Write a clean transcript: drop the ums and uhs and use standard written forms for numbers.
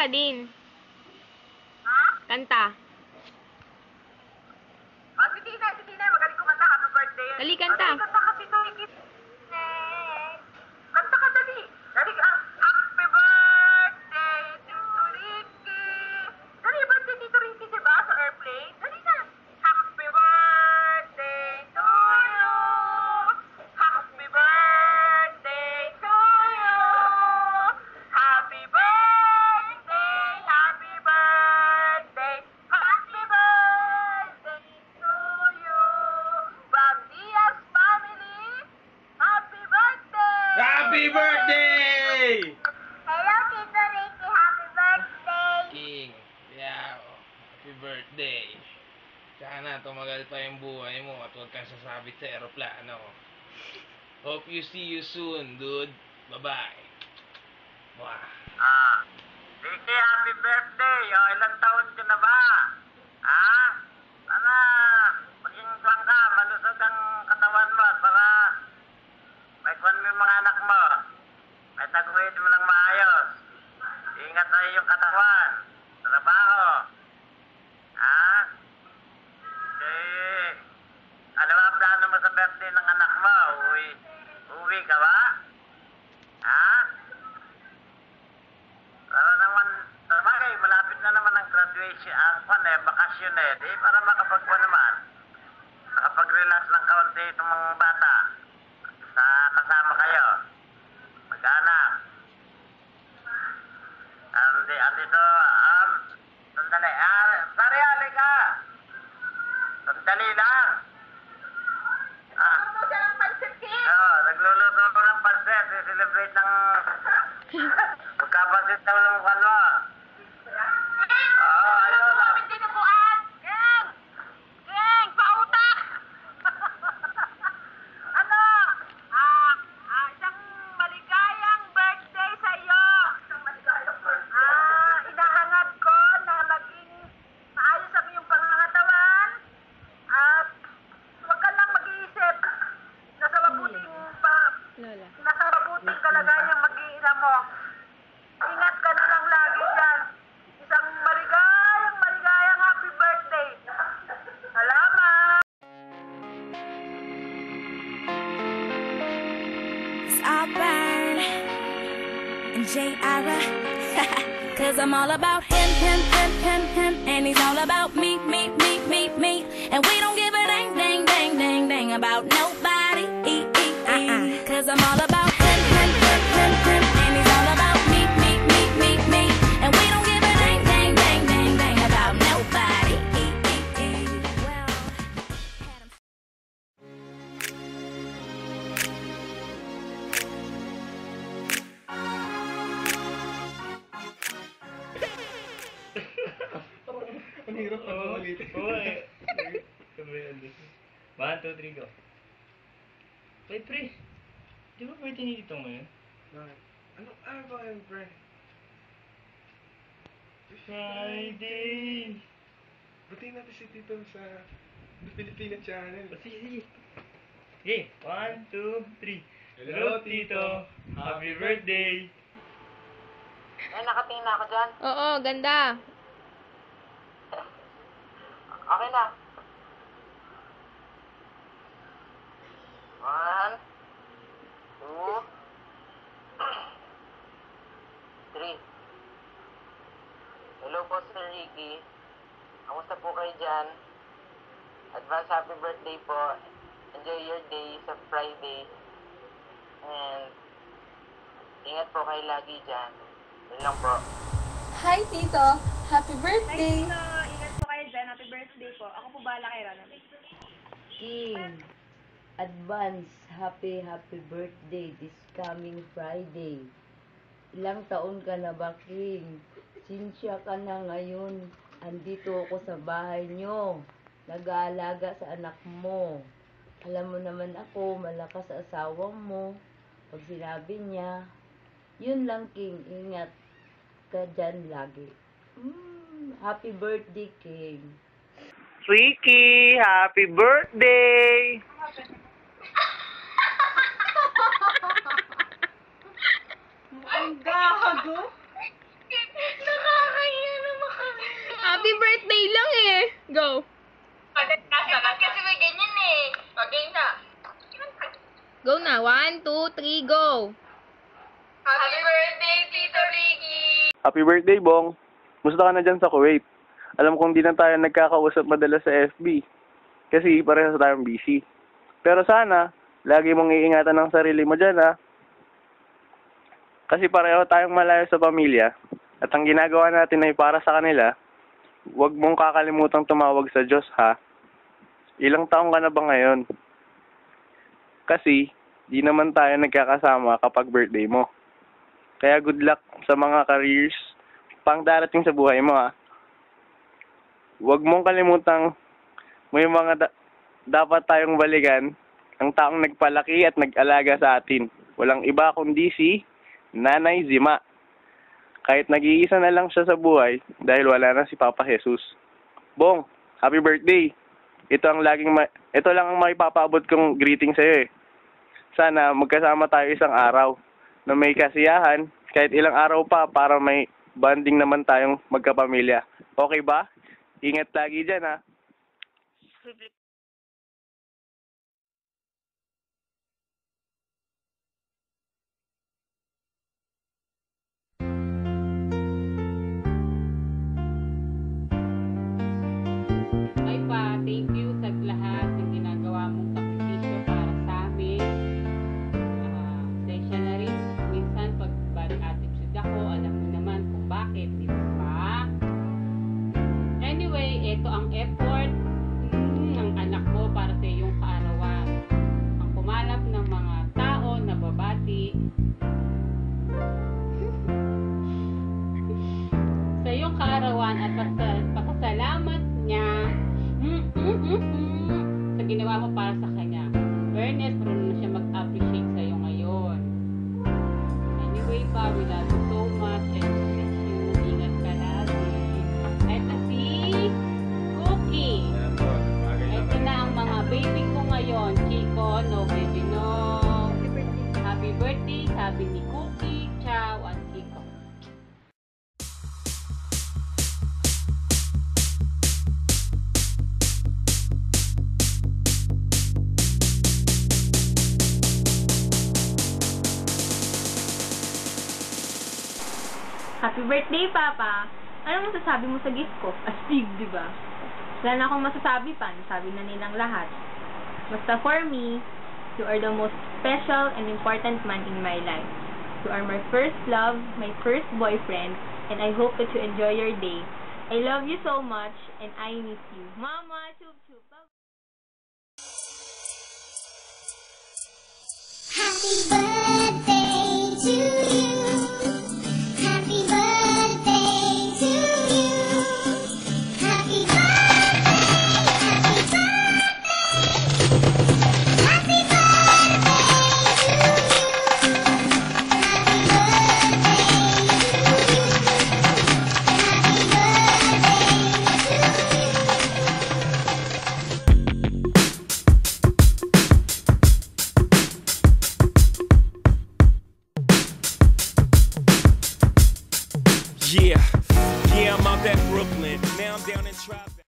Kanta din. Ha? Kanta. Oh, si Tina, magaling kumanta. Happy birthday. Dali, kanta. Dali, kanta kasi ito, Ricky. Kanta ka, dali. Dali, happy birthday to Ricky. Dali, birthday dito, Ricky, diba? Sa airplane. Dali na. Happy birthday to you. Happy birthday to you. Happy birthday, happy birthday, happy birthday to you. From Diaz family, happy birthday! Happy birthday! Hello, Tito Ricky, happy birthday! King, yeah, happy birthday. Sana tumagal pa yung buhay mo at huwag kang sasabit sa eroplano. Hope you see you soon, dude. Bye-bye. Wah. Ricky, happy birthday! O, ilang taon ka na ba? Ha? Sana maging saan ka, malusog ang katawan mo para may kwan mo yung mga anak mo. May taguhin mo ng maayos. Ingat sa iyong katawan. Trabaho. Ha? Eh, ano ba ang plano mo sa birthday ng anak mo? Uwi ka ba? Ha? Para naman, sabagay, malapit na naman ang graduation, bakasyon di para makapagpuan naman. Makapag-relax ng kaunti itong mga bata. Sa kasama kayo. Mag-anak. Andito, sandali. Sorry, halika. Sandali lang. Nagluluto siya ng pansit, Oo, nagluluto ko ng pansit. I-celebrate ng pagkapansit daw ng kano. Oo, ayun. Kapit dinuguan. Geng, pautak. Ano? Isang maligayang birthday sa iyo. Isang maligayang birthday. Inahangad ko na maging maayos ang iyong pangangatawan. At huwag ka lang mag-iisip. Nasa Lola. mabuting kalagayan ng mag-iina mo. Ingat ka na lang lagi dyan. Isang maligayang happy birthday. Salamat! It's all burn and J.I.R.A. Cause I'm all about him, and he's all about me. And we don't give a dang about nobody. Cause I'm all about him, and he's all about me. And we don't give a dang about nobody. Well, had him. Ang hirap na ulit. Oo eh. One, two, three, go. Wait, pre. Di ba pwede nito ngayon? Bakit? Ano ba yun, pre? Friday! Buti natin si Tito sa The Filipino Channel. Sige. Okay, one, two, three. Hello, Tito. Happy birthday! Ay, nakatingin na ako dyan. Oo, ganda. Okay na. 1, 2, 3. Hello po, Sir Ricky. Kamusta po kayo dyan? Advance happy birthday po. Enjoy your day sa Friday. And ingat po kayo lagi dyan. Yun lang po. Hi, Tito! Happy birthday! Ingat po kayo dyan. Happy birthday po. Ako po bahala kay Ronald. King, advance happy birthday this coming Friday. Ilang taon ka na ba, King? Sinsya ka na ngayon. Andito ako sa bahay nyo. Nag-aalaga sa anak mo. Alam mo naman ako, malakas sa asawa mo. Pag sinabi niya, yun lang, King. Ingat ka dyan lagi. Happy birthday, King. Ricky, happy birthday! Ang gago! Go na. 1, 2, 3, go! Happy birthday, Tito Ricky! Happy birthday, Bong. Musta ka na dyan sa Kuwait? Alam kong di na tayo nagkakausap madalas sa FB. Kasi parehas tayong busy. Pero sana, lagi mong iingatan ang sarili mo dyan, ha? Kasi pareho tayong malayo sa pamilya. At ang ginagawa natin ay para sa kanila. Huwag mong kakalimutang tumawag sa Diyos, ha? Ilang taong ka na ba ngayon? Kasi, di naman tayo nagkakasama kapag birthday mo. Kaya good luck sa mga careers pang darating sa buhay mo, ha? Huwag mong kalimutang may mga dapat tayong balikan ang taong nagpalaki at nag-alaga sa atin. Walang iba kundi si Nanay Zima. Kahit nag-iisa na lang siya sa buhay dahil wala na si Papa Jesus. Bong, happy birthday! Ito lang ang maipapaabot kong greeting sa'yo eh. Sana magkasama tayo isang araw na may kasiyahan kahit ilang araw pa para may bonding naman tayong magkapamilya. Okay ba? Ingat lagi dyan, ha? Ay pa, thank you sa lahat ng ginagawa mong sakripisyo para sa amin. Sensya na rin. Minsan, pag bad attitude ako, alam mo naman kung bakit, di ba? Anyway, ito ang effort ng anak mo para sa iyong kaarawan. Ang kumalap ng mga tao na babati sa iyong kaarawan at pasasalamat niya sa ginawa mo para sa kanya. Ernest, marunong na siya mag-appreciate sa iyo ngayon. Anyway pa, we love you so much and miss you. Ingat ka lagi. Ito si Cookie. Ito na ang mga baby ko ngayon. Chico, no baby, no. Happy birthday, sabi ni Cookie, Chow, at Chico. Happy birthday, Papa! Ano masasabi mo sa gift ko? Astig, di ba? Wala na akong masasabi pa. Nasabi na nilang lahat. Basta for me, you are the most special and important man in my life. You are my first love, my first boyfriend, and I hope that you enjoy your day. I love you so much, and I miss you. Mama, chup chup. Happy birthday to you. Happy birthday to you. Happy birthday, happy birthday.